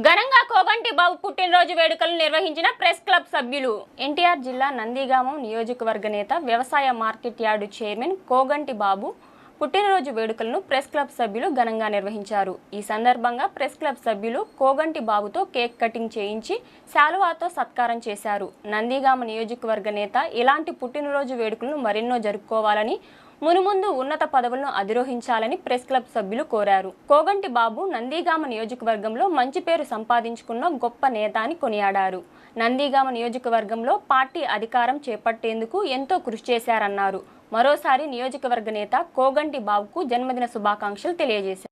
ఘనంగా కోగంటి బాబు పుట్టినరోజు వేడుకలు నిర్వహించిన ప్రెస్ క్లబ్ సభ్యులు. ఎన్టీఆర్ జిల్లా నందిగామం నియోజకవర్గ నేత, వ్యవసాయ మార్కెట్ యార్డు చైర్మన్ కోగంటి బాబు పుట్టినరోజు వేడుకలను ప్రెస్ క్లబ్ సభ్యులు ఘనంగా నిర్వహించారు. ఈ సందర్భంగా ప్రెస్ క్లబ్ సభ్యులు కోగంటి బాబుతో కేక్ కటింగ్ చేయించి శాలువాతో సత్కారం చేశారు. నందిగామ నియోజకవర్గ నేత ఇలాంటి పుట్టినరోజు వేడుకలను మరెన్నో జరుపుకోవాలని, మునుముందు ఉన్నత పదవులను అధిరోహించాలని ప్రెస్ క్లబ్ సభ్యులు కోరారు. కోగంటి బాబు నందిగామ నియోజకవర్గంలో మంచి పేరు సంపాదించుకున్న గొప్ప నేత అని కొనియాడారు. నందిగామ నియోజకవర్గంలో పార్టీ అధికారం చేపట్టేందుకు ఎంతో కృషి చేశారన్నారు. మరోసారి నియోజకవర్గ నేత కోగంటి బాబుకు జన్మదిన శుభాకాంక్షలు తెలియజేశారు.